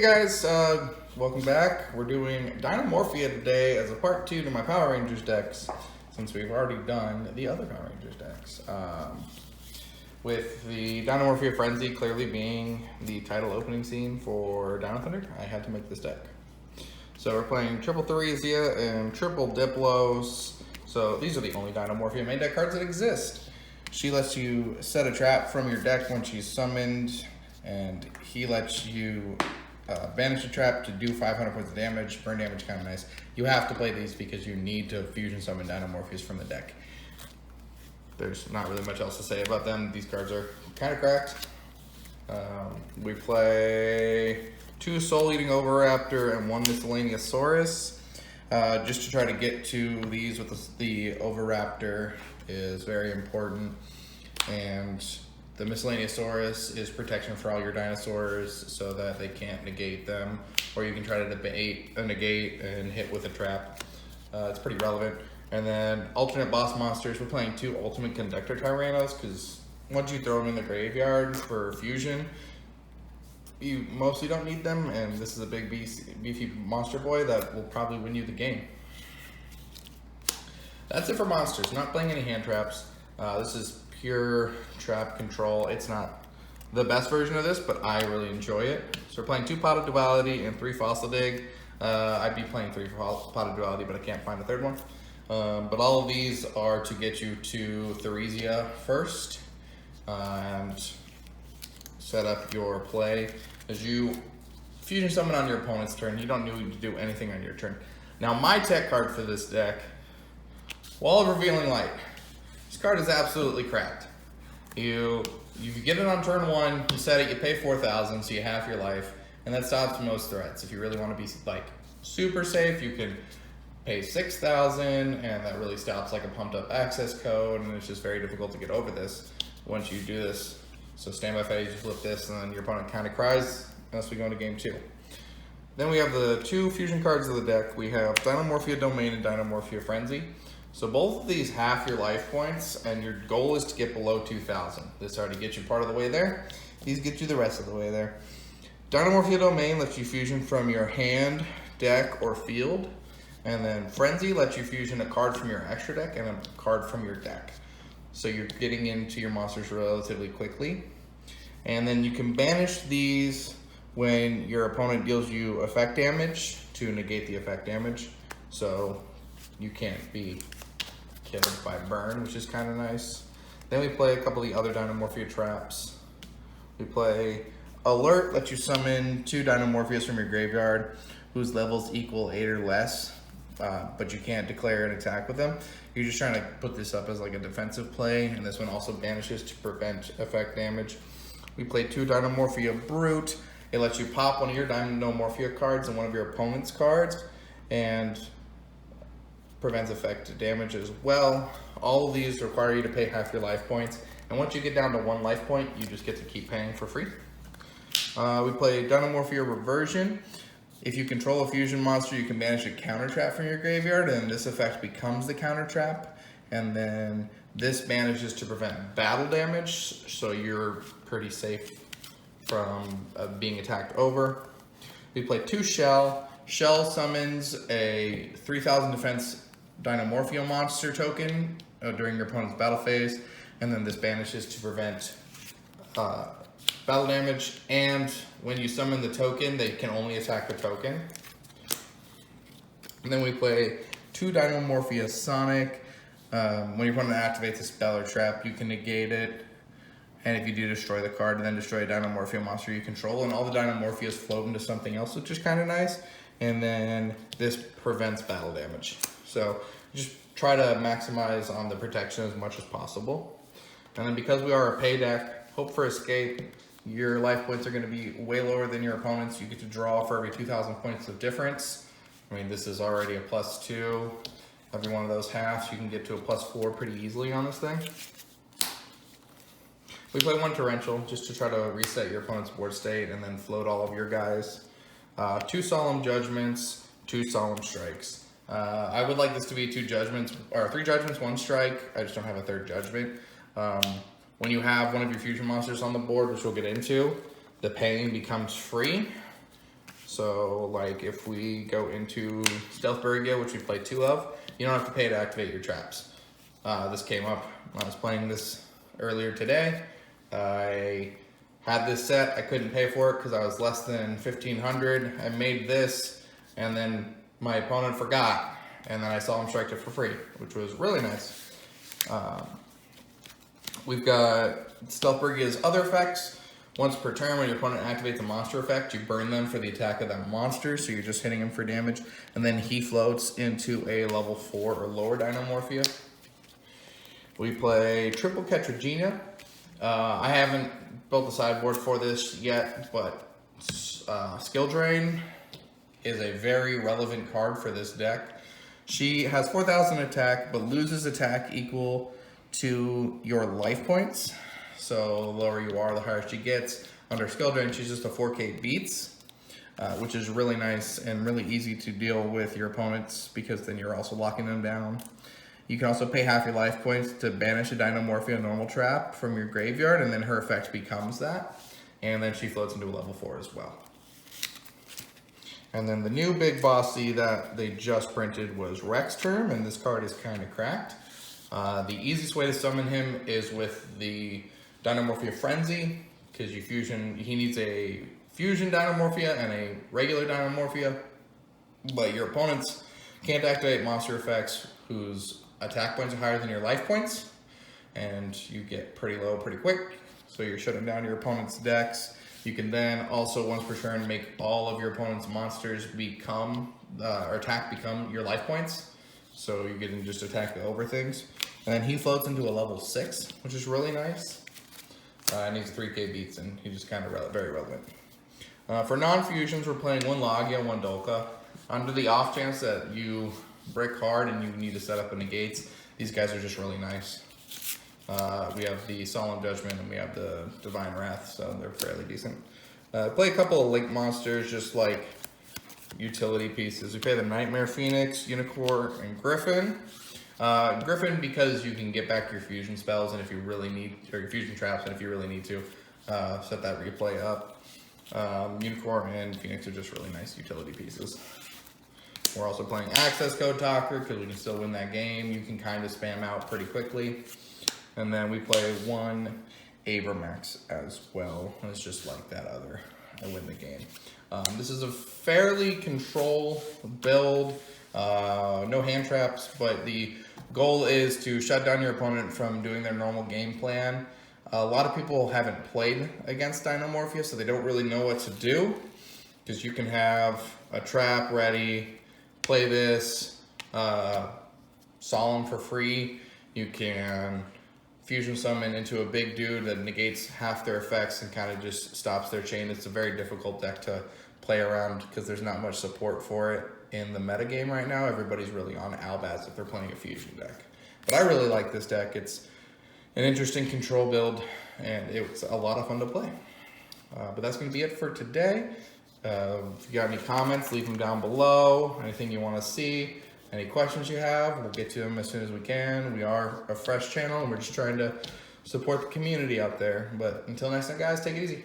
guys, welcome back. We're doing Dinomorphia today as a part 2 to my Power Rangers decks, since we've already done the other Power Rangers decks. With the Dinomorphia Frenzy clearly being the title opening scene for Dino Thunder, I had to make this deck. So we're playing triple Theresia and triple Diplos. So these are the only Dinomorphia main deck cards that exist. She lets you set a trap from your deck when she's summoned, and he lets you banish a trap to do 500 points of damage. Burn damage, kind of nice. You have to play these because you need to fusion summon Dinomorphias from the deck. There's not really much else to say about them. These cards are kind of cracked. We play 2 Soul Eating Oviraptor and 1 Miscellaneous Saurus. Just to try to get to these with the Oviraptor is very important. And the Miscellaneous Saurus is protection for all your dinosaurs so that they can't negate them. Or you can try to debate a negate and hit with a trap. It's pretty relevant. And then alternate boss monsters. We're playing 2 Ultimate Conductor Tyrannos because once you throw them in the graveyard for fusion, you mostly don't need them, and this is a big beefy monster boy that will probably win you the game. That's it for monsters. Not playing any hand traps. This is pure trap control. It's not the best version of this, but I really enjoy it. So we're playing 2 Pot of Duality and 3 Fossil Dig. I'd be playing 3 Pot of Duality, but I can't find a third one. But all of these are to get you to Theresia first, and set up your play. As you fusion summon on your opponent's turn, you don't need to do anything on your turn. Now my tech card for this deck, Wall of Revealing Light. This card is absolutely cracked. You get it on turn 1, you set it, you pay 4,000, so you half your life, and that stops most threats. If you really want to be like super safe, you can pay 6,000, and that really stops like a pumped up access code, and it's just very difficult to get over this once you do this. So stand by phase, you flip this, and then your opponent kind of cries unless we go into game 2. Then we have the 2 fusion cards of the deck. We have Dinomorphia Domain and Dinomorphia Frenzy. So both of these half your life points, and your goal is to get below 2,000. This already gets you part of the way there. These get you the rest of the way there. Dinomorphia Domain lets you fusion from your hand, deck, or field. And then Frenzy lets you fusion a card from your extra deck and a card from your deck. So you're getting into your monsters relatively quickly. And then you can banish these when your opponent deals you effect damage to negate the effect damage. So you can't be killed by burn, which is kind of nice. Then we play a couple of the other Dinomorphia traps. We play Alert, lets you summon 2 Dinomorphias from your graveyard whose levels equal 8 or less. But you can't declare an attack with them. You're just trying to put this up as like a defensive play, and this one also banishes to prevent effect damage. We play 2 Dinomorphia Brute. It lets you pop one of your Dinomorphia cards and one of your opponent's cards, and prevents effect damage as well. All of these require you to pay half your life points, and once you get down to 1 life point, you just get to keep paying for free. We play Dinomorphia Reversion. If you control a fusion monster, you can banish a counter trap from your graveyard, and this effect becomes the counter trap. And then this banishes to prevent battle damage, so you're pretty safe from being attacked over. We play 2 Shell. Shell summons a 3,000 defense Dinomorphia monster token during your opponent's battle phase, and then this banishes to prevent battle damage, and when you summon the token, they can only attack the token. And then we play 2 Dinomorphia Sonic. When your opponent activates a spell or trap, you can negate it. And if you do destroy the card, then destroy a Dinomorphia monster you control, and all the Dinomorphias float into something else, which is kind of nice. And then this prevents battle damage. So just try to maximize on the protection as much as possible. And then because we are a pay deck, hope for escape. Your life points are going to be way lower than your opponent's. You get to draw for every 2,000 points of difference. I mean, this is already a +2. Every one of those halves, you can get to a +4 pretty easily on this thing. We play 1 Torrential just to try to reset your opponent's board state and then float all of your guys. 2 Solemn Judgments, 2 Solemn Strikes. I would like this to be 2 Judgments, or 3 Judgments, 1 Strike. I just don't have a 3rd Judgment. When you have one of your fusion monsters on the board, which we'll get into, the paying becomes free. So like if we go into Stealth Yugioh, which we play 2 of, you don't have to pay to activate your traps. This came up when I was playing this earlier today. I had this set, I couldn't pay for it because I was less than 1,500. I made this and then my opponent forgot, and then I saw him strike it for free, which was really nice. We've got Stealth Yugioh's other effects. Once per turn, when your opponent activates a monster effect, you burn them for the attack of that monster, so you're just hitting him for damage. And then he floats into a level 4 or lower Dinomorphia. We play triple Yugioh. I haven't built the sideboard for this yet, but Skill Drain is a very relevant card for this deck. She has 4,000 attack, but loses attack equal to your life points. So the lower you are, the higher she gets. Under Skill Drain, she's just a 4K beats, which is really nice and really easy to deal with your opponents because then you're also locking them down. You can also pay half your life points to banish a Dinomorphia normal trap from your graveyard, and then her effect becomes that. And then she floats into a level 4 as well. And then the new big bossy that they just printed was Rex Term, and this card is kind of cracked. The easiest way to summon him is with the Dinomorphia Frenzy, because he needs a fusion Dinomorphia and a regular Dinomorphia, but your opponents can't activate monster effects whose attack points are higher than your life points, and you get pretty low pretty quick, so you're shutting down your opponent's decks. You can then also, once per turn, make all of your opponent's monsters become, or attack become your life points, so you can just attack over things. And then he floats into a level 6, which is really nice. And he's 3K beats, and he's just kind of very relevant. For non-fusions, we're playing 1 Yugioh, 1 Dolka. Under the off chance that you brick hard and you need to set up a negates, these guys are just really nice. We have the Solemn Judgment and we have the Divine Wrath, so they're fairly decent. Play a couple of link monsters, just like utility pieces. We play the Nightmare Phoenix, Unicorn, and Griffin. Griffin because you can get back your fusion spells and if you really need, or your fusion traps, and if you really need to, set that replay up. Unicorn and Phoenix are just really nice utility pieces. We're also playing Access Code Talker because we can still win that game. You can kind of spam out pretty quickly. And then we play 1 Abramax as well. And it's just like that other, I win the game. This is a fairly control build, no hand traps, but the goal is to shut down your opponent from doing their normal game plan. A lot of people haven't played against Dinomorphia, so they don't really know what to do. Because you can have a trap ready, play this, Solemn for free. You can fusion summon into a big dude that negates half their effects and kind of just stops their chain. It's a very difficult deck to play around because there's not much support for it in the metagame right now. Everybody's really on Albaz if they're playing a fusion deck. But I really like this deck. It's an interesting control build and it's a lot of fun to play. But that's going to be it for today. If you got any comments, leave them down below. Anything you want to see, any questions you have, we'll get to them as soon as we can. We are a fresh channel and we're just trying to support the community out there. But until next time, guys, take it easy.